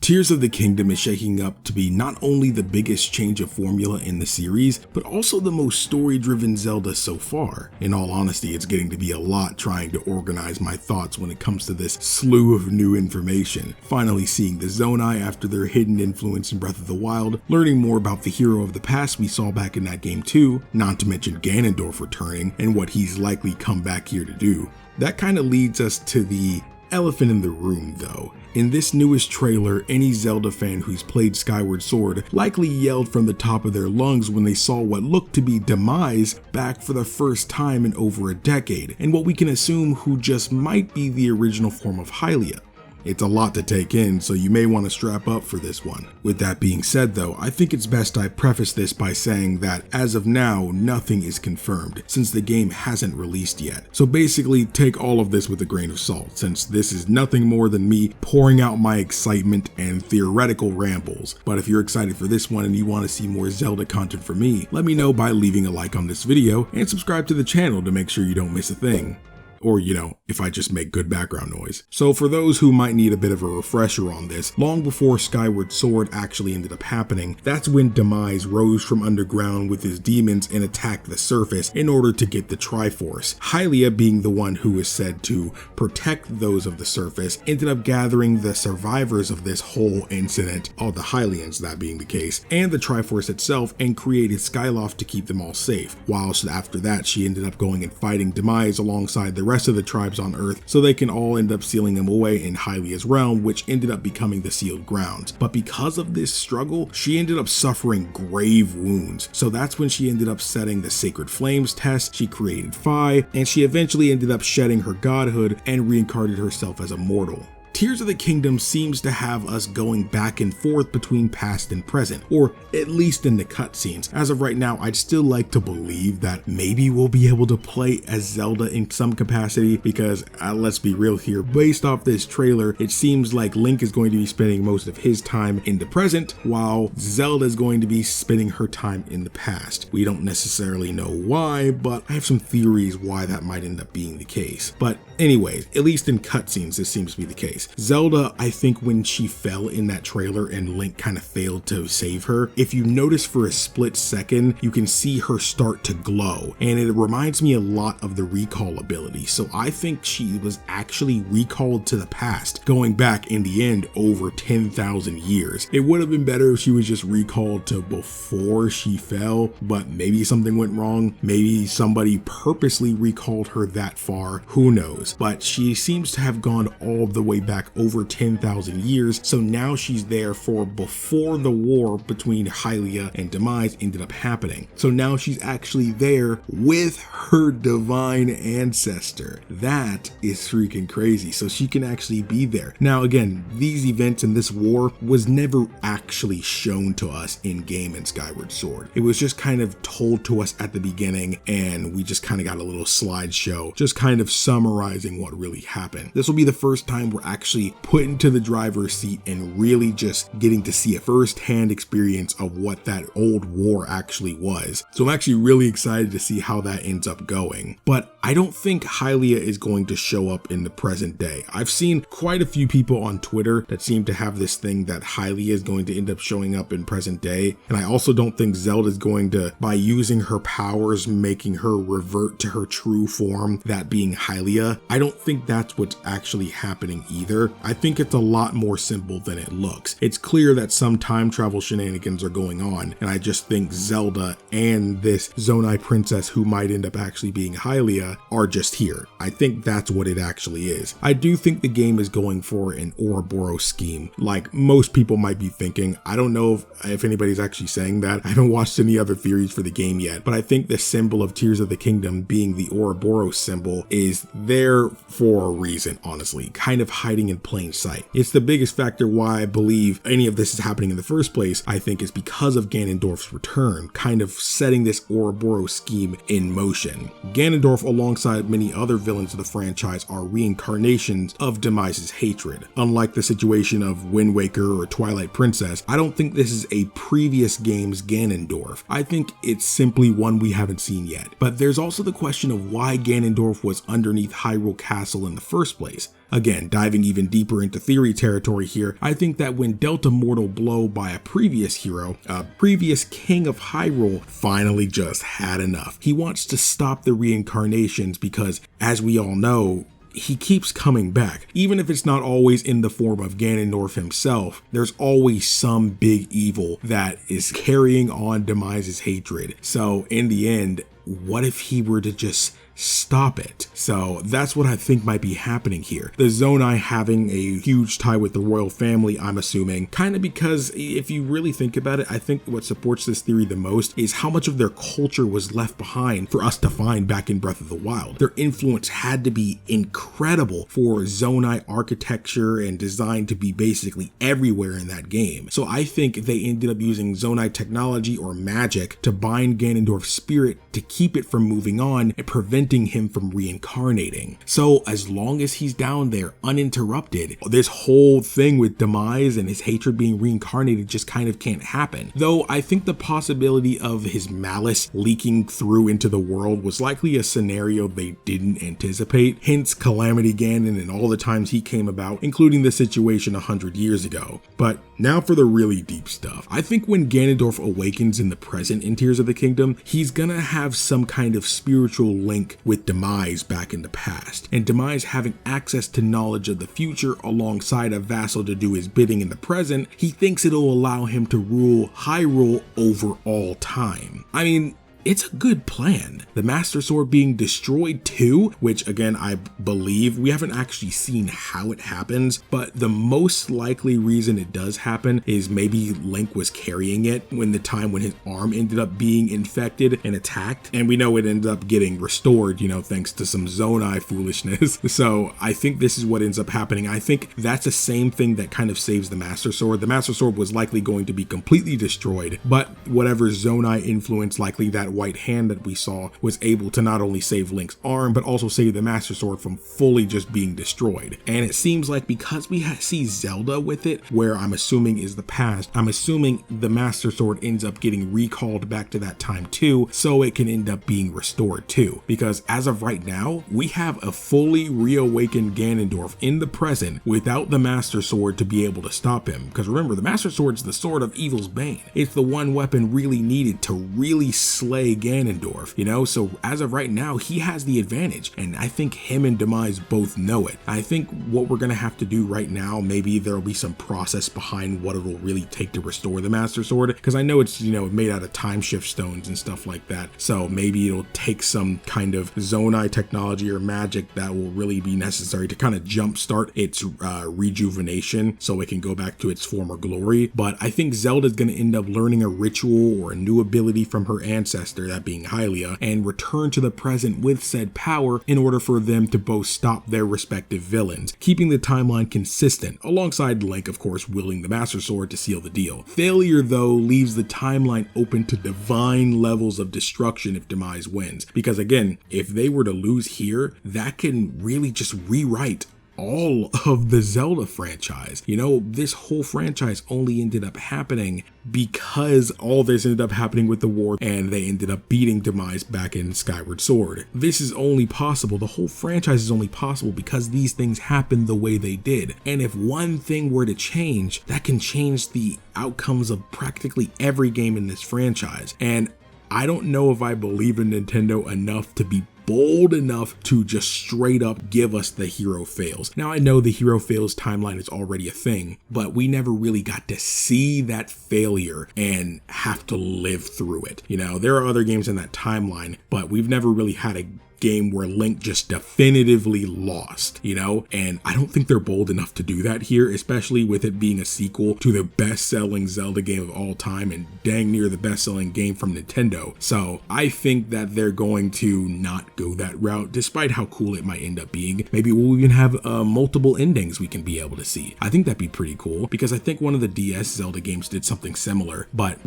Tears of the Kingdom is shaking up to be not only the biggest change of formula in the series, but also the most story-driven Zelda so far. In all honesty, it's getting to be a lot trying to organize my thoughts when it comes to this slew of new information. Finally seeing the Zonai after their hidden influence in Breath of the Wild, learning more about the hero of the past we saw back in that game too, not to mention Ganondorf returning and what he's likely come back here to do. That kind of leads us to the elephant in the room though. In this newest trailer, any Zelda fan who's played Skyward Sword likely yelled from the top of their lungs when they saw what looked to be Demise back for the first time in over a decade, and what we can assume who just might be the original form of Hylia. It's a lot to take in, so you may want to strap up for this one. With that being said though, I think it's best I preface this by saying that as of now, nothing is confirmed, since the game hasn't released yet. So basically, take all of this with a grain of salt, since this is nothing more than me pouring out my excitement and theoretical rambles. But if you're excited for this one and you want to see more Zelda content from me, let me know by leaving a like on this video and subscribe to the channel to make sure you don't miss a thing. Or, if I just make good background noise. So for those who might need a bit of a refresher on this, long before Skyward Sword actually ended up happening, that's when Demise rose from underground with his demons and attacked the surface in order to get the Triforce. Hylia, being the one who is said to protect those of the surface, ended up gathering the survivors of this whole incident, all the Hylians that being the case, and the Triforce itself, and created Skyloft to keep them all safe. Whilst after that she ended up going and fighting Demise alongside the rest of the tribes on Earth, so they can all end up sealing him away in Hylia's realm, which ended up becoming the sealed grounds. But because of this struggle, she ended up suffering grave wounds. So that's when she ended up setting the Sacred Flames test, she created Phi, and she eventually ended up shedding her godhood and reincarnated herself as a mortal. Tears of the Kingdom seems to have us going back and forth between past and present, or at least in the cutscenes. As of right now, I'd still like to believe that maybe we'll be able to play as Zelda in some capacity, because let's be real here, based off this trailer, it seems like Link is going to be spending most of his time in the present, while Zelda is going to be spending her time in the past. We don't necessarily know why, but I have some theories why that might end up being the case. But anyways, at least in cutscenes, this seems to be the case. Zelda, I think when she fell in that trailer and Link kind of failed to save her, if you notice for a split second, you can see her start to glow, and it reminds me a lot of the recall ability. So I think she was actually recalled to the past, going back in the end over 10,000 years. It would have been better if she was just recalled to before she fell, but maybe something went wrong. Maybe somebody purposely recalled her that far, who knows? But she seems to have gone all the way back over 10,000 years, so now she's there for before the war between Hylia and Demise ended up happening. So now she's actually there with her divine ancestor. That is freaking crazy. So she can actually be there. Now again, these events in this war was never actually shown to us in game in Skyward Sword. It was just kind of told to us at the beginning, and we just kind of got a little slideshow just kind of summarizing what really happened. This will be the first time we're actually put into the driver's seat and really just getting to see a first-hand experience of what that old war actually was. So I'm actually really excited to see how that ends up going. But I don't think Hylia is going to show up in the present day. I've seen quite a few people on Twitter that seem to have this thing that Hylia is going to end up showing up in present day. And I also don't think Zelda is going to, by using her powers, making her revert to her true form, that being Hylia. I don't think that's what's actually happening either. I think it's a lot more simple than it looks. It's clear that some time travel shenanigans are going on, and I just think Zelda and this Zonai princess, who might end up actually being Hylia, are just here. I think that's what it actually is. I do think the game is going for an Ouroboros scheme, like most people might be thinking. I don't know if anybody's actually saying that. I haven't watched any other theories for the game yet, but I think the symbol of Tears of the Kingdom being the Ouroboros symbol is there for a reason, honestly, kind of hiding in plain sight. It's the biggest factor why I believe any of this is happening in the first place. I think is because of Ganondorf's return, kind of setting this Ouroboros scheme in motion. Ganondorf, alongside many other villains of the franchise, are reincarnations of Demise's hatred. Unlike the situation of Wind Waker or Twilight Princess, I don't think this is a previous game's Ganondorf. I think it's simply one we haven't seen yet. But there's also the question of why Ganondorf was underneath Hyrule Castle in the first place. Again, diving even deeper into theory territory here, I think that when dealt a mortal blow by a previous hero, a previous king of Hyrule, finally just had enough. He wants to stop the reincarnations because, as we all know, he keeps coming back. Even if it's not always in the form of Ganondorf himself, there's always some big evil that is carrying on Demise's hatred. So in the end, what if he were to just stop it? So that's what I think might be happening here. The Zonai having a huge tie with the royal family, I'm assuming, kind of because if you really think about it, I think what supports this theory the most is how much of their culture was left behind for us to find back in Breath of the Wild. Their influence had to be incredible for Zonai architecture and design to be basically everywhere in that game. So I think they ended up using Zonai technology or magic to bind Ganondorf's spirit to keep it from moving on and preventing him from reincarnating. So as long as he's down there uninterrupted, this whole thing with Demise and his hatred being reincarnated just kind of can't happen. Though I think the possibility of his malice leaking through into the world was likely a scenario they didn't anticipate, hence Calamity Ganon and all the times he came about, including the situation 100 years ago. But now for the really deep stuff. I think when Ganondorf awakens in the present in Tears of the Kingdom, he's gonna have some kind of spiritual link with Demise back in the past, and Demise having access to knowledge of the future alongside a vassal to do his bidding in the present, he thinks it'll allow him to rule Hyrule over all time. I mean, it's a good plan. The Master Sword being destroyed too, which again, I believe we haven't actually seen how it happens, but the most likely reason it does happen is maybe Link was carrying it when his arm ended up being infected and attacked. And we know it ended up getting restored, thanks to some Zonai foolishness. So I think this is what ends up happening. I think that's the same thing that kind of saves the Master Sword. The Master Sword was likely going to be completely destroyed, but whatever Zonai influence, likely that white hand that we saw, was able to not only save Link's arm, but also save the Master Sword from fully just being destroyed. And it seems like because we see Zelda with it, where I'm assuming is the past, I'm assuming the Master Sword ends up getting recalled back to that time too, so it can end up being restored too. Because as of right now, we have a fully reawakened Ganondorf in the present without the Master Sword to be able to stop him. Because remember, the Master Sword's the sword of evil's bane. It's the one weapon really needed to really slay Ganondorf, so as of right now, he has the advantage, and I think him and Demise both know it. I think what we're gonna have to do right now, maybe there'll be some process behind what it'll really take to restore the Master Sword, because I know it's made out of time shift stones and stuff like that, so maybe it'll take some kind of Zonai technology or magic that will really be necessary to kind of jumpstart its rejuvenation so it can go back to its former glory. But I think Zelda's gonna end up learning a ritual or a new ability from her ancestor, that being Hylia, and return to the present with said power in order for them to both stop their respective villains, keeping the timeline consistent, alongside Link, of course, wielding the Master Sword to seal the deal. Failure, though, leaves the timeline open to divine levels of destruction if Demise wins, because again, if they were to lose here, that can really just rewrite all of the Zelda franchise. This whole franchise only ended up happening because all this ended up happening with the war, and they ended up beating Demise back in Skyward Sword. This is only possible, the whole franchise is only possible because these things happened the way they did. And if one thing were to change, that can change the outcomes of practically every game in this franchise. And I don't know if I believe in Nintendo enough to be bold enough to just straight up give us the hero fails. Now I know the hero fails timeline is already a thing, but we never really got to see that failure and have to live through it. There are other games in that timeline, but we've never really had a game where Link just definitively lost, and I don't think they're bold enough to do that here, especially with it being a sequel to the best-selling Zelda game of all time and dang near the best-selling game from Nintendo. So I think that they're going to not go that route, despite how cool it might end up being. Maybe we'll even have multiple endings we can be able to see. I think that'd be pretty cool, because I think one of the DS Zelda games did something similar, but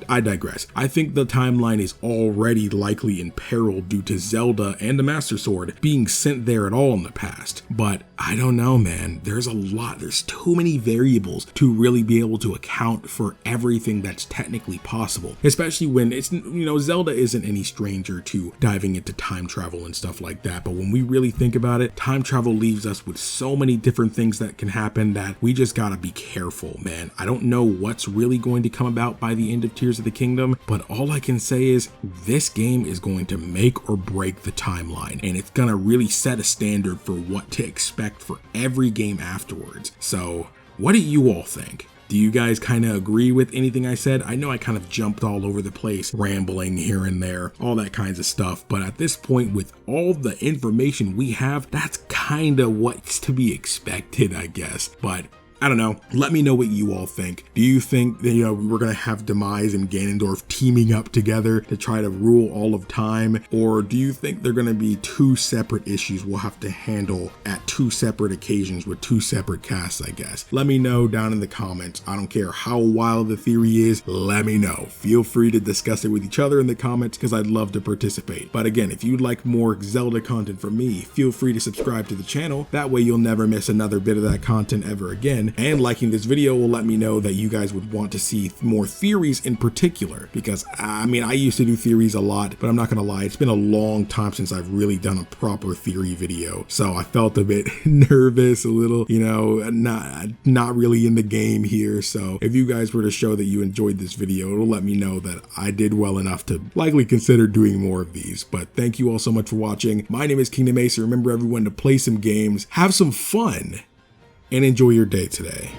I digress. I think the timeline is already likely in peril due to Zelda and the Master Sword being sent there at all in the past. But I don't know, man. There's too many variables to really be able to account for everything that's technically possible, especially when it's, Zelda isn't any stranger to diving into time travel and stuff like that. But when we really think about it, time travel leaves us with so many different things that can happen that we just gotta be careful, man. I don't know what's really going to come about by the end of Tears of the Kingdom, but all I can say is this game is going to make or break the timeline, and it's gonna really set a standard for what to expect for every game afterwards. So what do you all think? Do you guys kind of agree with anything I said? I know I kind of jumped all over the place, rambling here and there, all that kinds of stuff. But at this point, with all the information we have, that's kind of what's to be expected, I guess. But I don't know. Let me know what you all think. Do you think that, we're going to have Demise and Ganondorf teaming up together to try to rule all of time? Or do you think they're going to be two separate issues we'll have to handle at two separate occasions with two separate casts, I guess? Let me know down in the comments. I don't care how wild the theory is. Let me know. Feel free to discuss it with each other in the comments because I'd love to participate. But again, if you'd like more Zelda content from me, feel free to subscribe to the channel. That way you'll never miss another bit of that content ever again. And liking this video will let me know that you guys would want to see more theories in particular, because I used to do theories a lot, but I'm not gonna lie, it's been a long time since I've really done a proper theory video, so I felt a bit nervous, a little, not really in the game here. So if you guys were to show that you enjoyed this video, it'll let me know that I did well enough to likely consider doing more of these. But thank you all so much for watching. My name is KingdomAce. Remember, everyone, to play some games, have some fun, and enjoy your day today.